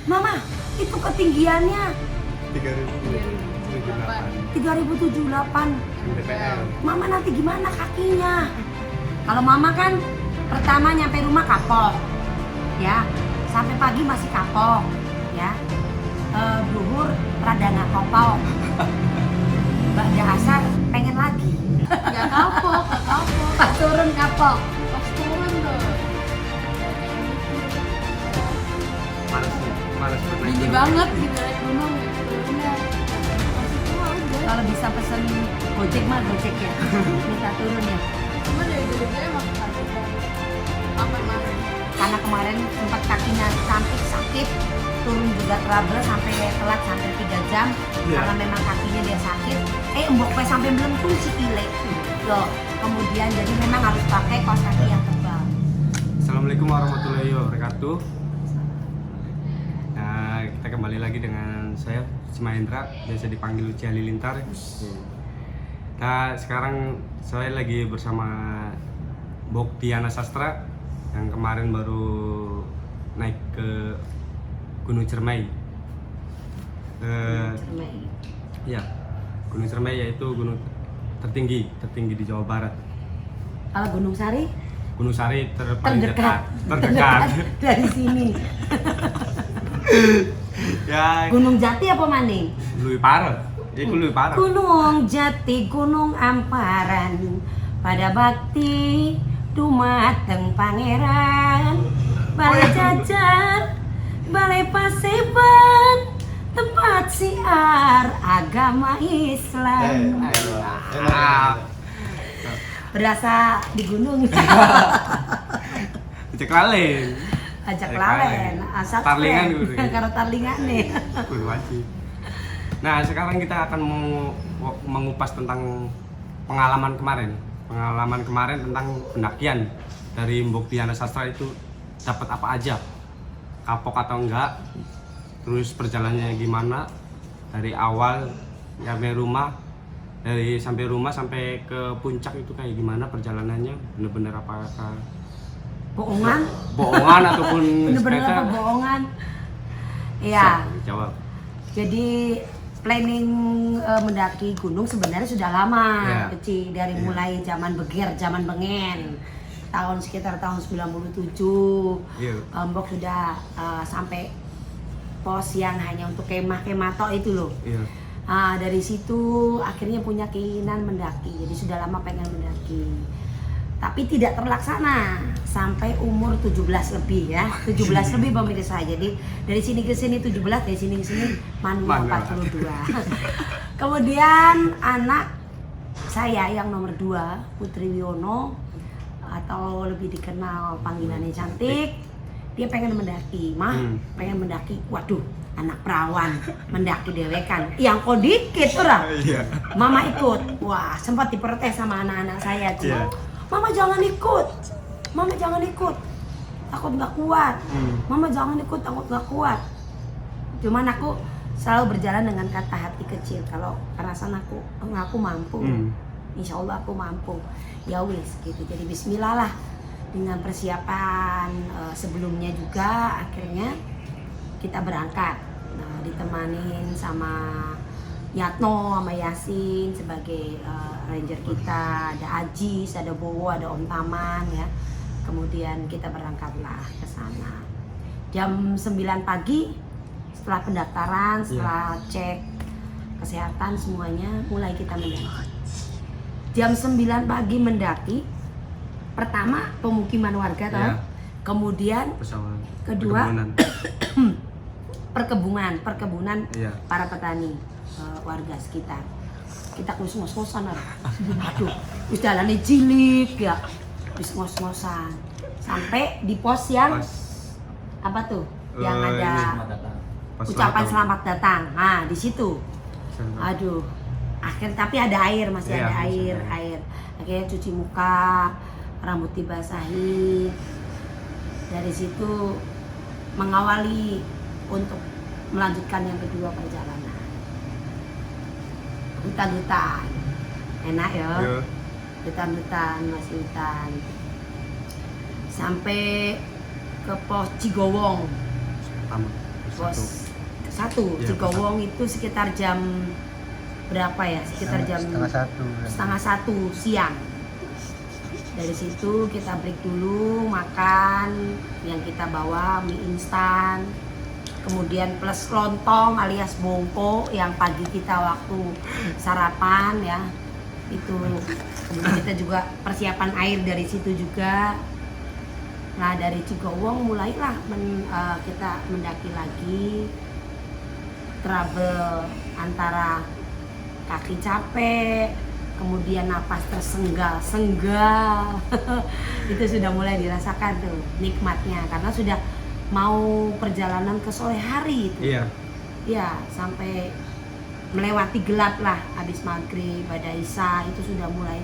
Mama, itu ketinggiannya 3078. DPR. Mama nanti gimana kakinya? Kalau mama kan pertama nyampe rumah kapok, ya, sampai pagi masih kapok, ya. Duhur rada nggak kopok, Mbak asar pengen lagi. Nggak kapok. Pas turun kapok. Pas turun tuh. Males buat naik Gini gunung. banget gitu naik gunung gitu. Turunnya. Pas itu udah. Kalau bisa pesen gojek mah gojek ya, minta turun ya. Cuma dari dulu emang kapok. Apa kemarin? Karena kemarin sempat kakinya cantik sakit, turun juga trouble sampai telat sampai 3 jam. Iya. Karena memang kakinya dia sakit. Embok pe sampai melengkung si Ile. Loh, kemudian jadi memang harus pakai kaos kaki yang tebal. Assalamualaikum warahmatullahi wabarakatuh. Nah, kita kembali lagi dengan saya Cimahendra, biasa dipanggil Uci Halilintar. Nah, sekarang saya lagi bersama Boktiana Sastra yang kemarin baru naik ke Gunung Ciremai. Cermai. Ya, Gunung Ciremai yaitu gunung tertinggi di Jawa Barat. Kalau Gunung Sari Gunung Sari paling terdekat terdekat. dari sini. Ya, Gunung Jati apa maning? Lui Parah. Itu Lui Parah. Gunung Jati, Gunung Amparan, pada bakti dumateng pangeran, Balai Jajar, Balai Paseban, tempat siar agama Islam. Berasa di gunung. Cek lalen. Ajak Ajak lalen, lalen. asap Tarlingan gitu. karo tarlingan nih. Kudu wajib. Nah, sekarang kita akan mengupas tentang pengalaman kemarin. Pengalaman kemarin tentang pendakian dari Boktiana Sastra itu dapat apa aja? Kapok atau enggak? Terus perjalanannya gimana? Dari awal sampai rumah, sampai rumah sampai ke puncak itu kayak gimana perjalanannya? Bener-bener apakah Bohongan? bohongan ataupun Bener-bener sepeda? apa bohongan? Iya. Jawab. Jadi planning mendaki gunung sebenarnya sudah lama, Iya. kecil dari Iya. mulai zaman Beger, zaman Bengen, sekitar tahun 97. Iya. Mbok sudah sampai pos yang hanya untuk kemah-kemah tok itu loh. Iya. Dari situ akhirnya punya keinginan mendaki, jadi sudah lama pengen mendaki. Tapi tidak terlaksana sampai umur 17 lebih ya. 17 lebih pemirsa. Jadi dari sini ke sini 17, dari sini ke sini manual 42. Kemudian anak saya yang nomor 2, Putri Wiono, atau lebih dikenal panggilannya Cantik, dia pengen mendaki. Pengen mendaki. Waduh, anak perawan mendaki dewekan. Yang kok dikit ora. Iya. Mama ikut. Wah, sempat diprotes sama anak-anak saya. Iya. Mama jangan ikut. Mama jangan ikut. Takut nggak kuat. Mama jangan ikut, takut nggak kuat. Cuman aku selalu berjalan dengan kata hati kecil. Kalau perasaan aku mampu. Insya Allah aku mampu. Ya wis gitu. Jadi bismillah lah. Dengan persiapan sebelumnya juga akhirnya kita berangkat. Nah, ditemanin sama Yatno sama Yasin sebagai ranger kita, ada Ajis, ada Bowo, ada Om Taman ya. Kemudian kita berangkatlah ke sana. Jam 9 pagi setelah pendaftaran, setelah cek kesehatan semuanya, mulai kita mendaki. Jam 9 pagi mendaki. Pertama pemukiman warga toh. Kemudian Pesawat. kedua Perkebunan. perkebunan Iya. para petani, warga sekitar. Kita kus ngos-ngosan aduh, wis dalane cilik ya, wis ngos-ngosan sampai di pos yang Pas apa tuh yang ada pas ucapan Natal. selamat datang. Nah di situ aduh, tapi ada air, masih Iya, ada masih air ada. air akhirnya cuci muka, rambut dibasahi. Dari situ mengawali untuk melanjutkan yang kedua perjalanan. Hutan-hutan enak ya. Iya. Hutan-hutan, masih hutan sampai ke pos Cigowong. Pertama. pos satu. Iya, Cigowong itu sekitar jam berapa ya? Sekitar jam setengah satu siang. Dari situ kita break dulu, makan yang kita bawa mie instan, kemudian plus lontong alias bongko yang pagi kita waktu sarapan ya. Itu kemudian kita juga persiapan air dari situ juga. Nah dari Cigowong mulailah kita mendaki lagi, trouble antara kaki capek, kemudian napas tersenggal-senggal. Itu sudah mulai dirasakan tuh nikmatnya karena sudah mau perjalanan ke sore hari itu. Iya. Ya sampai melewati gelap lah, habis maghrib pada isya itu sudah mulai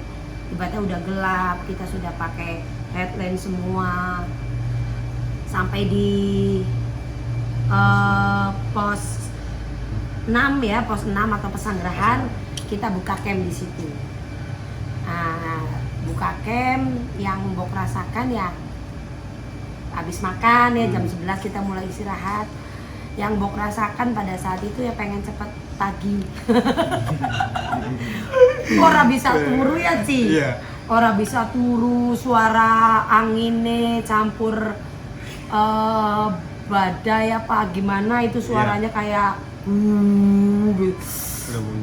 ibaratnya udah gelap, kita sudah pakai headlamp semua. Sampai di pos 6 ya, pos 6 atau pesanggerahan kita buka camp di situ. Nah, buka camp yang Mbok rasakan ya habis makan ya jam 11 kita mulai istirahat. Yang Mbok rasakan pada saat itu ya pengen cepet pagi. Ora bisa turu ya Ci. Iya. Ora bisa turu, suara anginnya campur badai apa gimana itu suaranya kayak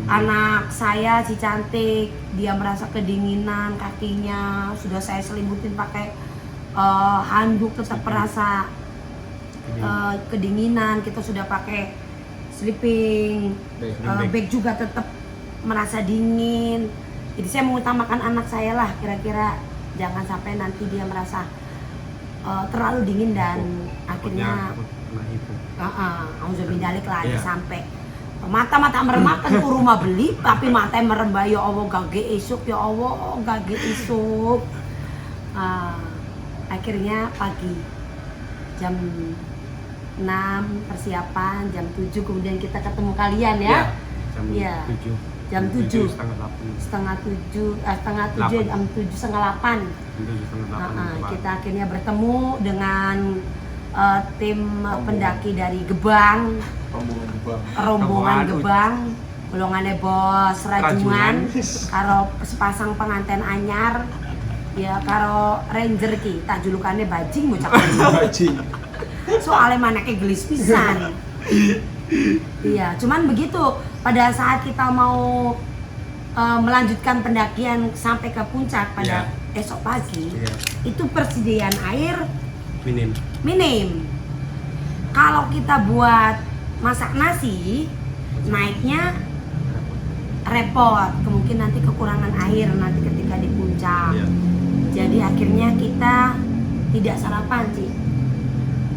anak saya si cantik dia merasa kedinginan kakinya sudah saya selimutin pakai handuk tetap merasa kedinginan, kita sudah pakai sleeping bag juga tetap merasa dingin. Jadi saya mengutamakan anak saya lah, kira-kira jangan sampai nanti dia merasa terlalu dingin dan akhirnya auzubidzalik lah Iya. sampai mata-mata merematan ke rumah beli tapi mata merembah ya Allah gage esuk ya Allah gage esuk. Akhirnya pagi jam 6 persiapan, jam 7 kemudian kita ketemu kalian ya. Iya, jam 7. Jam 7 setengah 8. setengah 7 jam 7 setengah 8. Kita akhirnya bertemu dengan tim pendaki dari Gebang, rombongan Gebang, golongannya Bos Rajungan, karo sepasang pengantin anyar, ya karo ranger ki, tak julukannya bajing bocah. Bajing. Soalnya maneknya gelis pisan. Iya, cuman begitu pada saat kita mau melanjutkan pendakian sampai ke puncak pada esok pagi, itu persediaan air minim. Kalau kita buat masak nasi, naiknya repot, kemungkinan nanti kekurangan air nanti ketika di puncak. Jadi akhirnya kita tidak sarapan sih.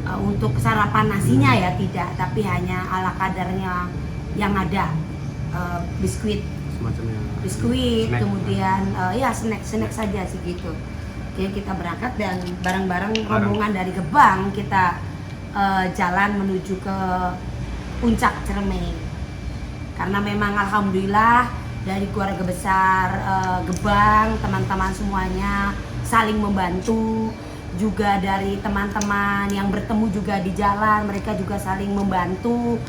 Untuk sarapan nasinya ya tidak, tapi hanya ala kadarnya yang ada, biskuit, snack. kemudian ya snack saja sih gitu. Oke, kita berangkat dan bareng-bareng rombongan dari Gebang kita jalan menuju ke puncak Ciremai. Karena memang alhamdulillah dari keluarga besar Gebang, teman-teman semuanya saling membantu. Juga dari teman-teman yang bertemu juga di jalan, mereka juga saling membantu,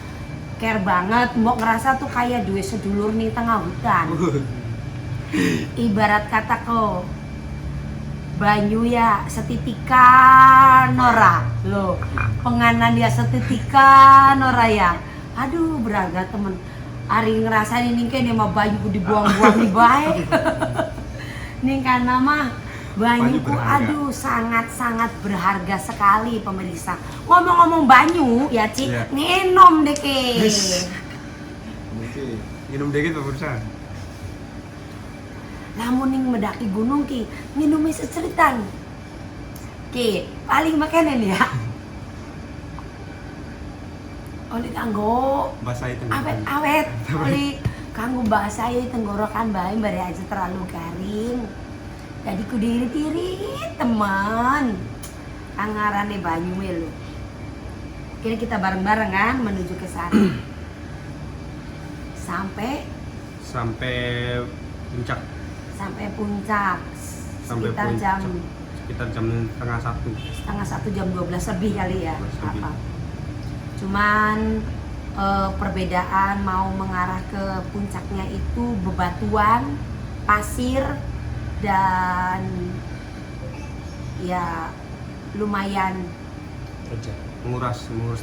care banget. Mbok ngerasa tuh kayak dua sedulur nih tengah hutan. Ibarat kata kok banyu ya setitikan ora loh, penganan ya setitikan ora ya. Aduh beraga temen, ari ngerasain ini kan mah banyu dibuang-buang di bae. Nih karena mah banyuku aduh sangat-sangat berharga sekali pemirsa. Ngomong-ngomong banyu ya Ci, ngenom deh ke. Minum dikit pemirsa. Lamun ning mendaki gunung ki, minumnya seceritan. Ki, paling makanan ya. Oli kanggo Basahi awet, oli kanggo basahi tenggorokan bae bare aja terlalu garing. Jadi kudu irit-irit teman. Angarane banyu lho. Kira kita bareng-bareng kan menuju ke sana. Sampai puncak. Sampai puncak sekitar jam setengah 1 jam 12 lebih kali ya. 12 lebih. Apa? Cuman perbedaan mau mengarah ke puncaknya itu bebatuan, pasir, dan ya lumayan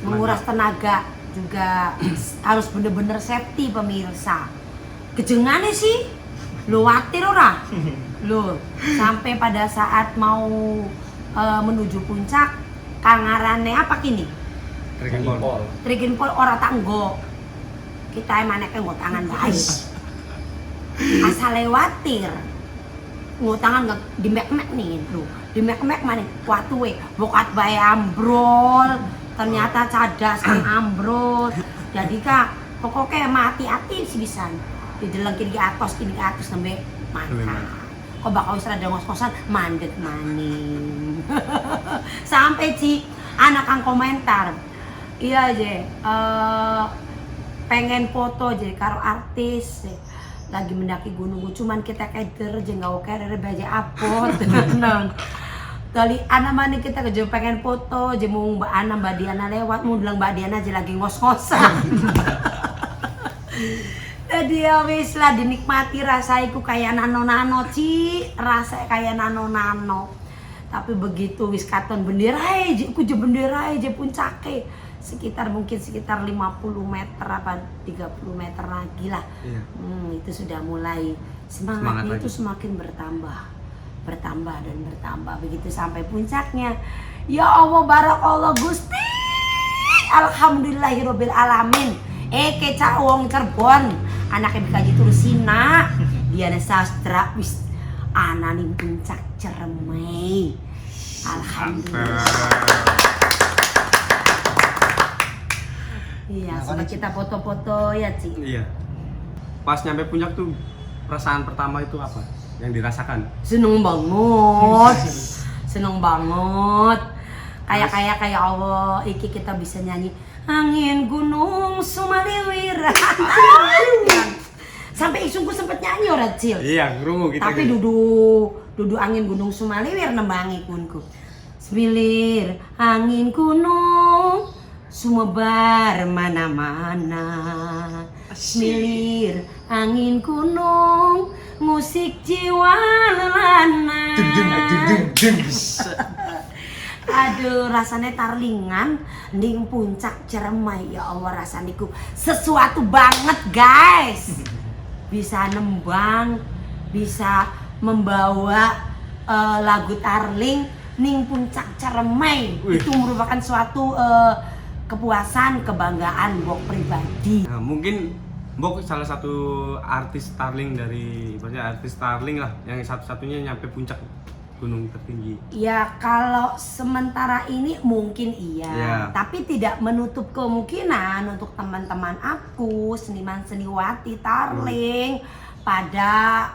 menguras tenaga juga. Harus bener-bener safety pemirsa. Kejengannya sih lu watir ora lu sampai pada saat mau menuju puncak kangarane apa kini Triginpol ora tanggo kita emane ke tangan baik asal lewatir tangan di mek-mek nih lu di mek-mek mana watuwe bokat bae ambrol ternyata cadas kan ambrol jadi kak pokoknya mati-hati sih bisa dideleng kini ke atas sampai makan kok bakal isra ada ngos-ngosan mandek maning sampai ci anak ang komentar iya je pengen foto je karo artis je. Lagi mendaki gunung cuman kita keder je nggak oke ada baja apot nang kali anak mana kita kerja pengen foto je mau mbak Diana lewat mau bilang mbak Diana aja lagi ngos-ngosan jadi ya wis lah dinikmati rasaiku kayak nano-nano ci rasa kayak nano-nano tapi begitu wis katon bendera aja ku je bendera aja puncake sekitar 50 meter apa 30 meter lagi lah iya. Itu sudah mulai semangatnya itu semakin bertambah begitu sampai puncaknya ya Allah barakallah Gusti alhamdulillahirabbil alamin keca wong Cirebon anaknya bikaji Tursina dia ada sastra wis ananing puncak Ciremai alhamdulillah iya sudah kita foto-foto ya Ci iya pas nyampe puncak tuh perasaan pertama itu apa yang dirasakan seneng banget kayak Allah iki kita bisa nyanyi angin gunung Sumaliwir sampai isungku sempet nyanyi orang Cil iya ngerungu kita tapi dudu angin gunung Sumaliwir nembangi kunku semilir angin gunung sumebar mana-mana semilir angin gunung musik jiwa lelana aduh rasanya tarlingan ning puncak Ciremai ya Allah rasaniku sesuatu banget guys bisa nembang bisa membawa lagu tarling ning puncak Ciremai itu merupakan suatu kepuasan kebanggaan Mbok pribadi nah, mungkin Mbok salah satu artis tarling dari artis tarling lah yang satu-satunya nyampe puncak gunung tertinggi. Ya kalau sementara ini mungkin iya, tapi tidak menutup kemungkinan untuk teman-teman aku seniman seniwati tarling pada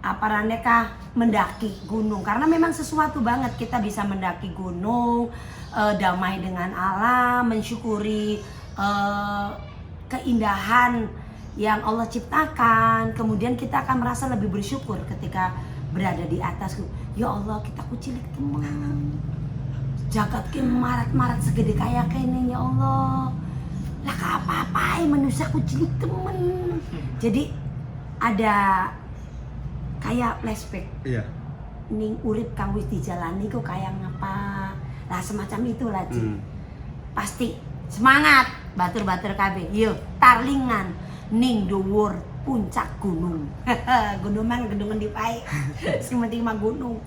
mereka mendaki gunung karena memang sesuatu banget kita bisa mendaki gunung damai dengan alam mensyukuri keindahan yang Allah ciptakan kemudian kita akan merasa lebih bersyukur ketika berada di atas. Ya Allah kita ku cilik teman jagat ke marat-marat segede kayak kene ya Allah lah apa-apa manusia ku cilik temen jadi ada kayak flashback iya ning urip kang wis dijalani kok kayak ngapa lah semacam itulah pasti semangat batur-batur kabeh yuk tarlingan ning dhuwur puncak gunung gunung mang gedungan di pae sing penting mah gunung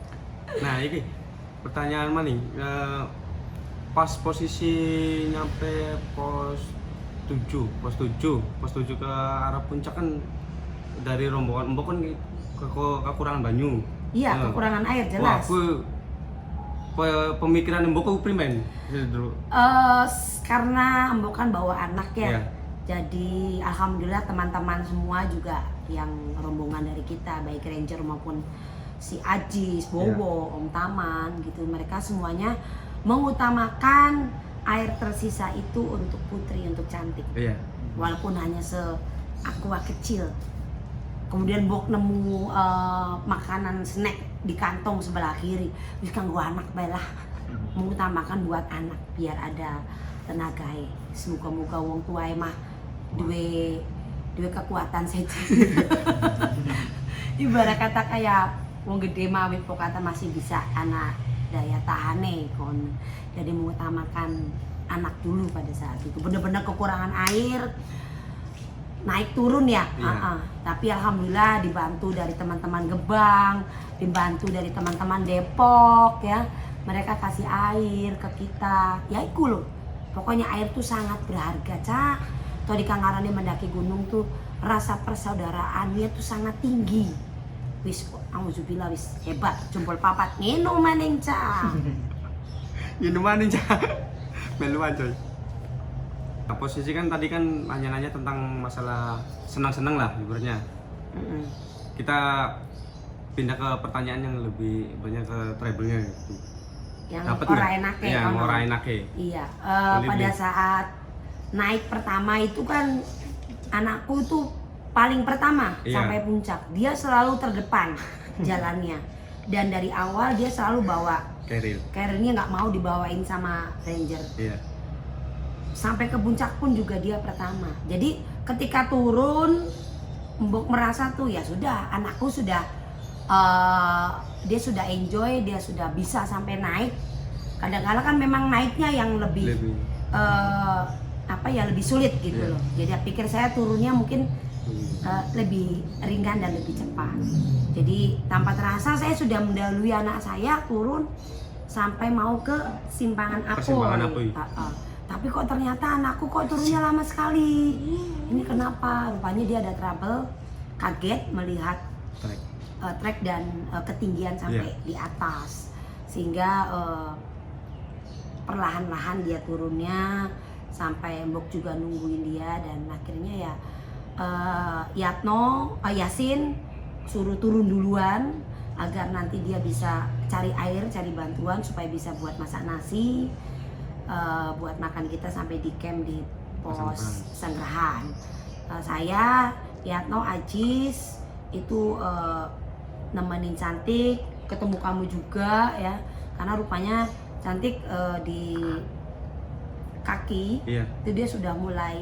nah ini pertanyaan maning pas posisi nyampe pos 7 ke arah puncak kan dari rombongan Mbok kan kekurangan banyu iya kekurangan air jelas pemikiran Mbok primen karena Mbok kan bawa anak ya jadi alhamdulillah teman-teman semua juga yang rombongan dari kita baik ranger maupun si Ajis, Bowo, Om Taman gitu mereka semuanya mengutamakan air tersisa itu untuk putri untuk cantik walaupun hanya aqua kecil kemudian Mbok nemu makanan snack di kantong sebelah kiri terus kan gua anak baiklah mengutamakan buat anak biar ada tenaga. Semoga-moga wong tua mah duwe kekuatan saja. Ibarat kata kayak wong gede mah kata masih bisa anak daya tahane kon. Jadi mengutamakan anak dulu pada saat itu. Bener-bener kekurangan air, naik turun ya. Iya. Tapi alhamdulillah dibantu dari teman-teman Gebang, dibantu dari teman-teman Depok ya. Mereka kasih air ke kita. Ya iku loh. Pokoknya air tuh sangat berharga, Cak. Tuh di Kangarani mendaki gunung tuh rasa persaudaraannya tuh sangat tinggi. Wis, auzubillah wis hebat, jempol papat minum maning, Cak. Minuman nih, Cak. Meluan coy. Nah, posisi kan tadi kan nanya-nanya tentang masalah senang-senang lah ibaratnya. Kita pindah ke pertanyaan yang lebih banyak ke travelnya gitu. Yang Dapet ora nggak? enake. Iya, ora enake. Iya, Boleh pada beli. saat naik pertama itu kan anakku tuh paling pertama Iya. sampai puncak. Dia selalu terdepan jalannya. Dan dari awal dia selalu bawa Keril. carrier-nya, nggak mau dibawain sama ranger. Iya. Sampai ke puncak pun juga dia pertama. Jadi ketika turun, Mbok merasa tuh ya sudah, anakku sudah dia sudah enjoy, dia sudah bisa sampai naik. Kadang-kadang kan memang naiknya yang lebih lebih sulit gitu Iya. loh. Jadi pikir saya turunnya mungkin lebih ringan dan lebih cepat. Jadi tanpa terasa saya sudah mendahului anak saya turun sampai mau ke Simpangan Persimpangan Apoy. Apoy. Tapi kok ternyata anakku kok turunnya lama sekali. Ini kenapa? Rupanya dia ada trouble, kaget melihat Trek. trek dan ketinggian sampai Iya. di atas, sehingga perlahan-lahan dia turunnya sampai Mbok juga nungguin dia, dan akhirnya ya Yasin suruh turun duluan agar nanti dia bisa cari air, cari bantuan supaya bisa buat masak nasi, buat makan kita sampai di camp di pos Sanggerahan. Saya, Yatno, Ajis itu nemenin Cantik, ketemu kamu juga ya, karena rupanya Cantik di kaki Iya. itu dia sudah mulai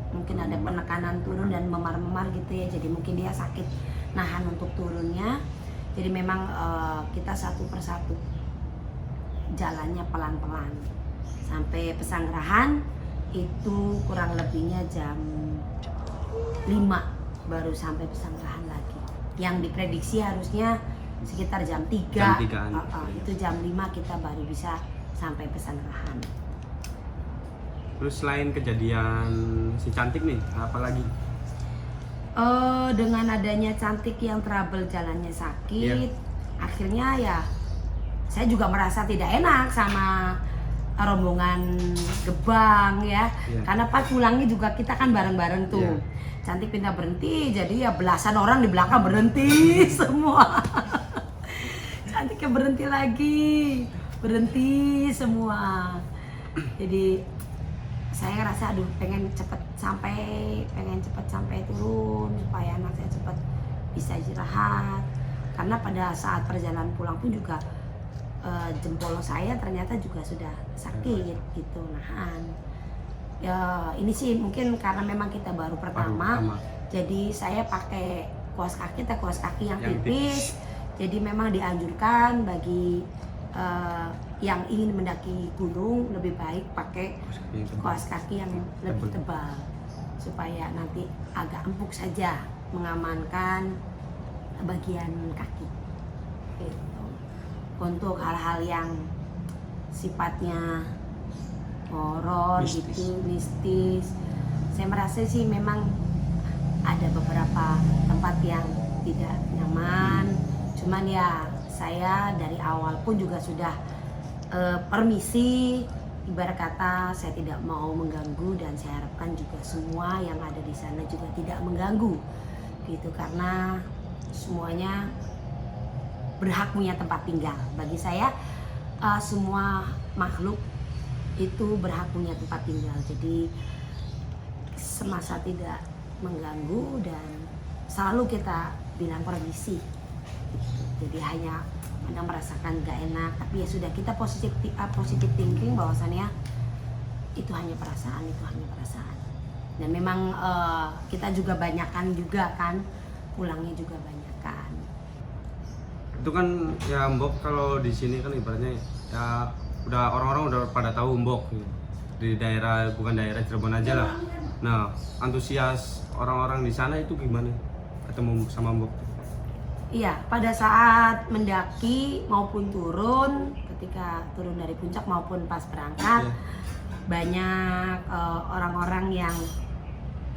mungkin ada penekanan turun dan memar-memar gitu ya, jadi mungkin dia sakit nahan untuk turunnya. Jadi memang kita satu persatu jalannya pelan-pelan sampai Pesanggerahan itu kurang lebihnya jam 5 baru sampai Pesanggerahan lagi. Yang diprediksi harusnya sekitar jam 3. Jam 3-an. Itu jam 5 kita baru bisa sampai Pesanggerahan. Terus selain kejadian si Cantik nih, apa lagi? Dengan adanya Cantik yang trouble jalannya sakit, akhirnya ya saya juga merasa tidak enak sama rombongan Gebang ya. Karena pas pulangnya juga kita kan bareng-bareng tuh. Cantik pindah berhenti, jadi ya belasan orang di belakang berhenti semua. Cantiknya berhenti semua. Jadi saya ngerasa aduh pengen cepet sampai turun supaya anak saya cepet bisa istirahat, karena pada saat perjalanan pulang pun juga jempol saya ternyata juga sudah sakit gitu, nahan. Ya ini sih mungkin karena memang kita baru pertama. Jadi saya pakai kuas kaki yang tipis. Jadi memang dianjurkan bagi yang ingin mendaki gunung lebih baik pakai kaos kaki yang lebih tebal supaya nanti agak empuk saja mengamankan bagian kaki. Gitu. Untuk hal-hal yang sifatnya horor gitu, mistis, saya merasa sih memang ada beberapa tempat yang tidak nyaman. Cuman ya saya dari awal pun juga sudah permisi, ibarat kata saya tidak mau mengganggu, dan saya harapkan juga semua yang ada di sana juga tidak mengganggu gitu, karena semuanya berhak punya tempat tinggal. Bagi saya semua makhluk itu berhak punya tempat tinggal, jadi semasa tidak mengganggu dan selalu kita bilang permisi. Jadi hanya Anda merasakan gak enak, tapi ya sudah, kita positif thinking bahwasannya itu hanya perasaan, itu hanya perasaan. Dan memang kita juga banyakan juga kan, pulangnya juga banyakan. Itu kan ya Mbok kalau di sini kan ibaratnya ya udah orang-orang udah pada tahu Mbok gitu. Di daerah, bukan daerah Cirebon aja lah. Nah, antusias orang-orang di sana itu gimana ketemu sama Mbok? Iya, pada saat mendaki maupun turun, ketika turun dari puncak maupun pas berangkat, banyak orang-orang yang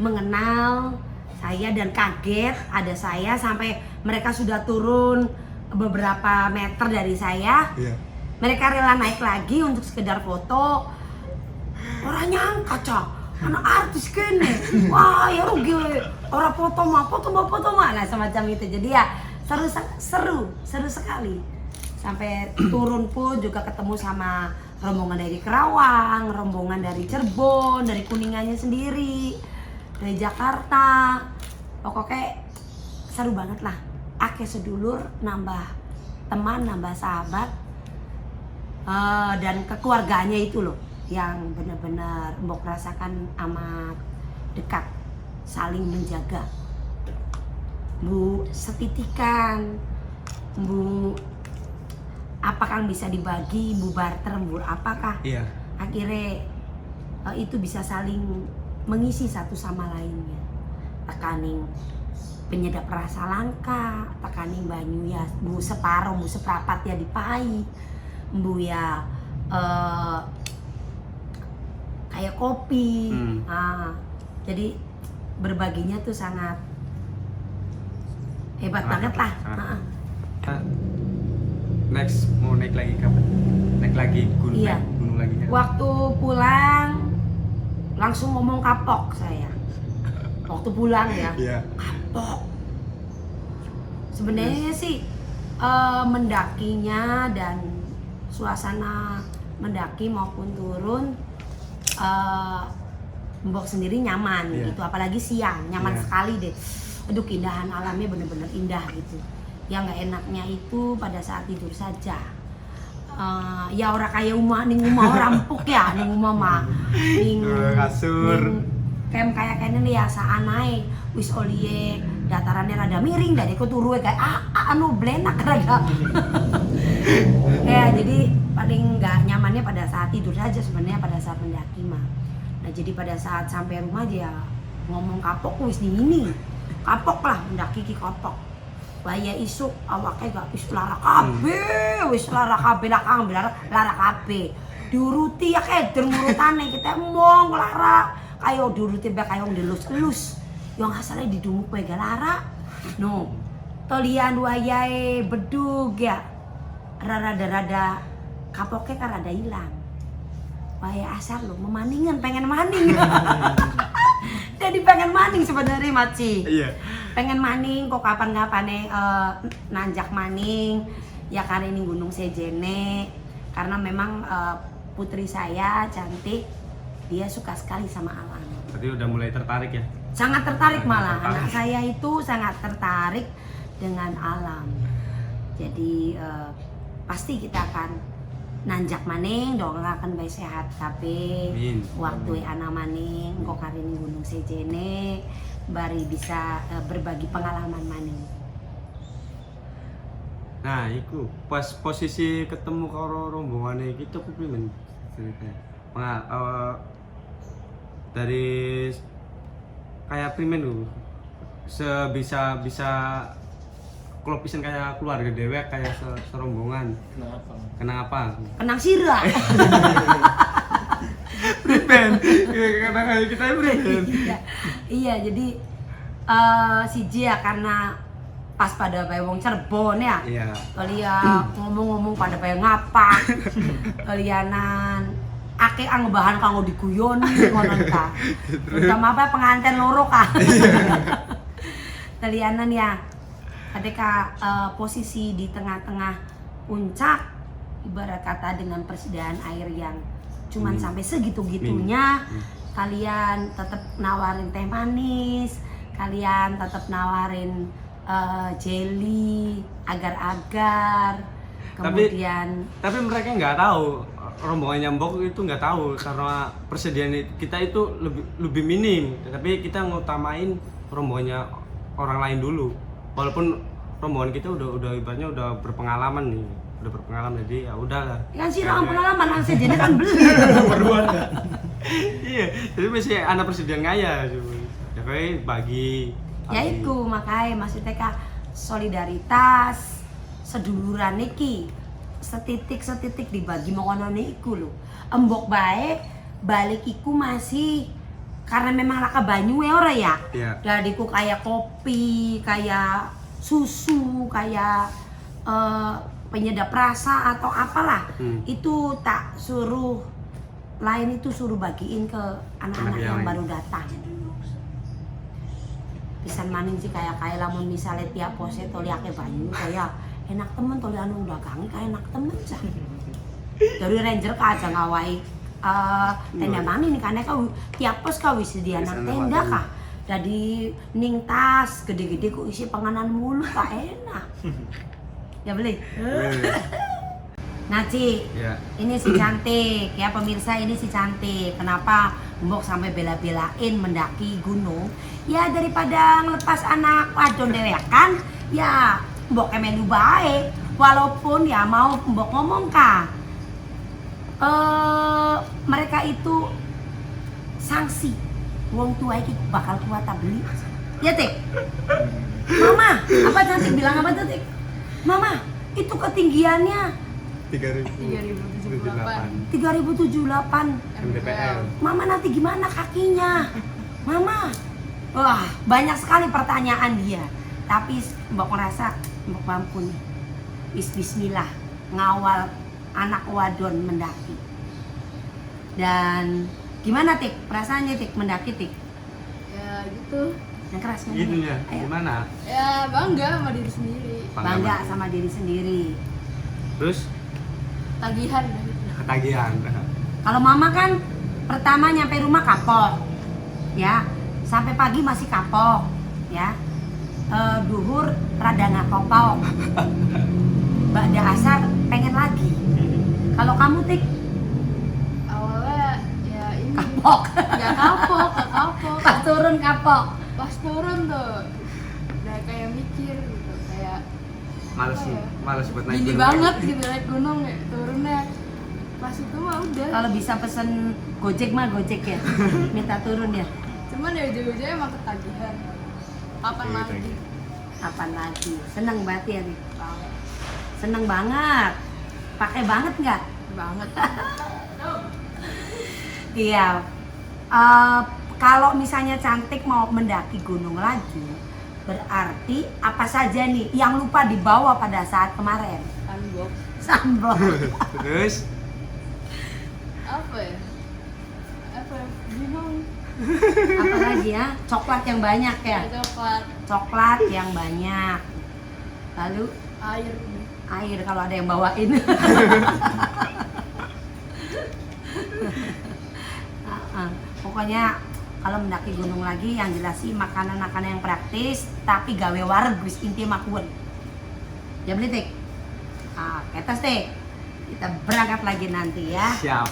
mengenal saya dan kaget ada saya sampai mereka sudah turun beberapa meter dari saya. Mereka rela naik lagi untuk sekedar foto. Orang nyangka cak, anak artis kene, wah ya rugi, orang foto mah, nah semacam itu. Jadi ya seru sekali. Sampai turun pun juga ketemu sama rombongan dari Kerawang, rombongan dari Cirebon, dari Kuningannya sendiri, dari Jakarta. Pokoknya seru banget lah. Ake sedulur, nambah teman, nambah sahabat, dan kekeluarganya itu loh yang benar-benar Mbok rasakan amat dekat, saling menjaga. Bu setitikan, Bu apakah bisa dibagi, Bu barter, Bu apakah? Iya. Akhirnya itu bisa saling mengisi satu sama lainnya. Tekaning penyedap rasa langka, tekaning banyu ya Bu separuh, Bu seprapat ya dipai, Bu ya kayak kopi. Jadi berbaginya tuh sangat hebat banget lah. Next mau naik lagi kapan? Naik lagi gunung, Iya. Gunung lagi kan? Waktu pulang langsung ngomong kapok saya. Waktu pulang ya, Iya. kapok. Sebenarnya sih mendakinya dan suasana mendaki maupun turun Mbok sendiri nyaman gitu, apalagi siang nyaman sekali deh. Aduh, keindahan alamnya bener-bener indah gitu. Yang nggak enaknya itu pada saat tidur saja. Ya orang kayak ning rumah orang empuk ya, ning rumah mah ning kasur. Kem kayak kene ya saanae wis olie datarannya rada miring dari ku turu kayak anu blenak rada. Ya jadi paling nggak nyamannya pada saat tidur saja sebenarnya pada saat mendaki mah. Nah jadi pada saat sampai rumah aja ya ngomong kapok wis ini kapok lah mendaki ki kapok. Waya isuk awaknya gak wis lara kabeh lakang lara kabeh. Diuruti ya keder ngurutane kita embong lara kayo diuruti bae kayo ndelus-elus. Yang asalnya didunguk bae lara. No. Tolian wayahe bedug ya. Rada-rada kapoknya kan rada hilang. Waya asar lo memaningan pengen maning. Jadi pengen maning sebenarnya Maci. Iya. Pengen maning kok kapan-kapan nanjak maning ya karena ini Gunung Sejene karena memang putri saya cantik, dia suka sekali sama alam. Berarti udah mulai tertarik ya? Sangat tertarik malah, anak saya itu sangat tertarik dengan alam. Jadi pasti kita akan nanjak maning, doakan bae sehat kabeh. Waktu anak maning kok kali ini Gunung Sejene bari bisa berbagi pengalaman maning. Nah, iku pas posisi ketemu karo rombongan iki tuh primen ceritanya. Dari kayak primen lu sebisa kalau pisan kayak keluarga dewek kayak serombongan. Kenapa? Kenang sirah. Primen. Karena kayak kita primen. Iya, jadi siji ya karena pas pada bae wong Cirebon ya. Iya. Kalian ngomong-ngomong pada bae ngapa. Kalianan akeh bahan kanggo diguyoni ngono ta. Terutama apa pengantin loro kah. Kalianan ya ketika posisi di tengah-tengah puncak ibarat kata dengan persediaan air yang cuman sampai segitu-gitunya, kalian tetap nawarin teh manis, kalian tetap nawarin jelly agar-agar, kemudian tapi mereka nggak tahu rombongannya Mbok itu nggak tahu karena persediaan kita itu lebih minim, tapi kita ngutamain rombongannya orang lain dulu. Walaupun rombongan kita udah ibaratnya udah berpengalaman nih, jadi ya udahlah. Kan sih orang pengalaman langsung jadi kan beli. Iya, jadi masih anak persediaan ngaya ya kayak bagi. Ya iku makanya maksudnya Kak solidaritas seduluran iki setitik dibagi mengonone iku lho. Embok bae balik iku masih karena memang laka banyu ora ya. Iya. Dadiku kayak kopi, kayak susu, kayak penyedap rasa atau apalah. Itu tak suruh lain itu suruh bagiin ke anak-anak yang baru datang. Pisan maning sih kayak lamun misalnya tiap pose toliake banyu kayak enak temen toli anu dagangi kayak enak temen cah. Dari ranger ka aja ngawai tenda maning nih karena kau tiap pos kau isi dia anak tenda kah. Jadi ning tas gede-gede kok isi penganan mulu kak enak. Ya beli. Nah Ci, Ya. ini si cantik ya pemirsa, ini si cantik. Kenapa Mbok sampai bela-belain mendaki gunung? Ya daripada ngelepas anak wadon dewekan, ya Mbok melu bae. Walaupun ya mau Mbok ngomong kah, mereka itu sanksi. Wong tua iki bakal kuat tak beli. Ya Tik. Mama, apa cantik bilang apa tuh Tik? Mama, itu ketinggiannya 3078 3078 MDPL. Mama nanti gimana kakinya? Mama. Wah, banyak sekali pertanyaan dia. Tapi Mbak merasa Mbak mampu nih. Bismillah ngawal anak wadon mendaki. Dan gimana Tik? Perasaannya Tik mendaki Tik? ya gitu Yang keras kan? Gitu ya. Ayo. Gimana? ya bangga sama diri sendiri, Bangga sama diri sendiri. Terus tagihan ketagihan. Kalau mama kan pertama nyampe rumah kapok, ya, sampai pagi masih kapok, ya, duhur rada ngakopok, ba'da asar pengen lagi. Kalau kamu Tik awalnya ya ini kapok, nggak kapok pas turun kapok. pas turun tuh udah kayak mikir gitu kayak Males apa ya, males buat naik gini gunung. banget gitu naik gunung ya turunnya pas itu mah udah Kalau bisa pesen Gojek mah Gojek ya, minta turun ya. cuman ya ujung-ujungnya emang ketagihan kapan Iya, lagi Kapan lagi? Seneng banget ya Tik. banget Seneng banget. Pakai banget nggak? banget Iya. Kalau misalnya cantik mau mendaki gunung lagi, berarti apa saja nih yang lupa dibawa pada saat kemarin? unbox Sunblock. Terus apa ya bingung Apa lagi ya? Coklat yang banyak ya. coklat Coklat yang banyak. Lalu air air kalau ada yang bawain. Pokoknya kalau mendaki gunung lagi yang jelas sih makanan-makanan yang praktis tapi gawe wargus inti makun. Ya beli Tik. Ketas Tik. Kita berangkat lagi nanti ya. siap.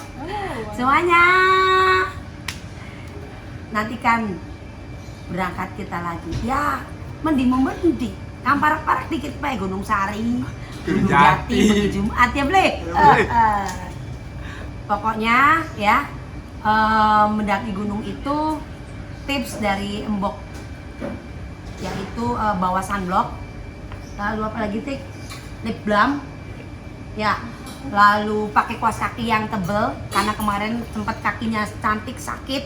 Semuanya. Nanti kan berangkat kita lagi. Ya, mendi. Kamparak-parak dikit pak Gunung Sari, Gunung Jati, pergi Jumat ya beli. Pokoknya ya mendaki gunung itu tips dari Mbok yaitu bawa sunblock, lalu apa lagi Tik? Lip balm, ya, lalu pakai kaos kaki yang tebel karena kemarin sempat kakinya cantik sakit,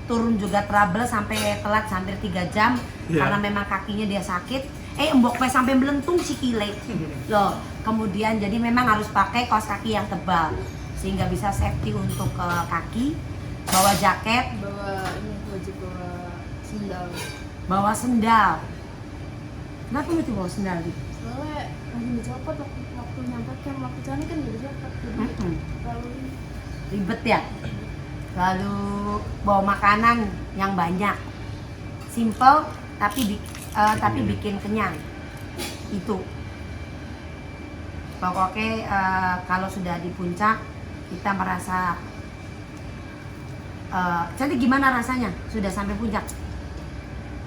turun juga trouble sampai telat hampir 3 jam karena memang kakinya dia sakit. Mbok sampai melentung sikile loh. Kemudian jadi memang harus pakai kaos kaki yang tebal sehingga bisa safety untuk kaki. Bawa jaket, bawa ini wajib bawa sendal bawa sendal. Kenapa mesti bawa sendal gitu? soalnya lagi dicopot waktu nyampe camp waktu sana kan udah dicopot jadi terlalu Ribet ya. Lalu bawa makanan yang banyak, simple tapi bikin kenyang. Itu pokoknya kalau sudah di puncak kita merasa jadi gimana rasanya sudah sampai puncak?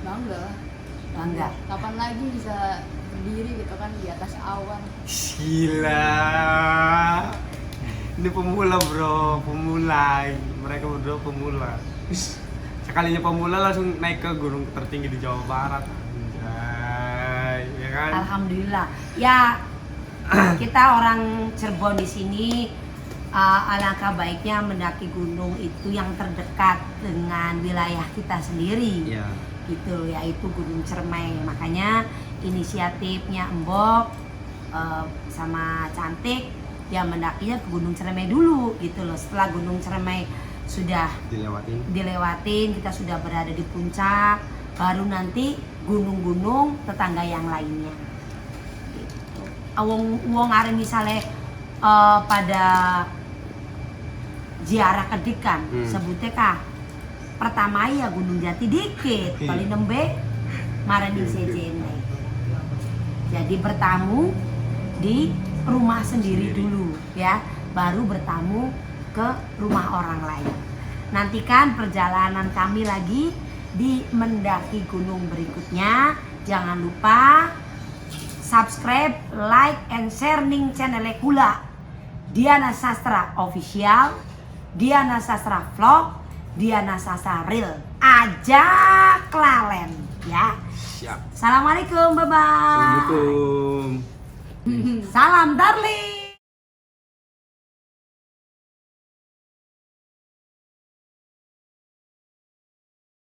Bangga lah. Bangga. Kapan lagi bisa berdiri gitu kan di atas awan. Gila. Ini pemula bro, pemula. Mereka berdua pemula. Sekalinya pemula langsung naik ke gunung tertinggi di Jawa Barat. Anjay, ya kan? Alhamdulillah. Ya kita orang Cirebon di sini alangkah baiknya mendaki gunung itu yang terdekat dengan wilayah kita sendiri. Iya. Gitu, yaitu Gunung Cermai. Makanya inisiatifnya Mbok sama Cantik ya mendakinya ke Gunung Cermai dulu gitu loh. Setelah Gunung Cermai sudah dilewatin, kita sudah berada di puncak, baru nanti gunung-gunung tetangga yang lainnya. Gitu. Wong are misalnya pada ziarah kedikan sebutnya kah pertama ya Gunung Jati dikit, paling nembe marani sejene. Jadi bertamu di rumah sendiri dulu ya, baru bertamu ke rumah orang lain. Nantikan perjalanan kami lagi di mendaki gunung berikutnya. Jangan lupa subscribe, like, and sharing channel Kula Diana Sastra Official, Diana Sastra Vlog, Diana Sastra Real. Ajak lalen ya. Siap. Assalamualaikum, bye bye. Assalamualaikum. Salam darling.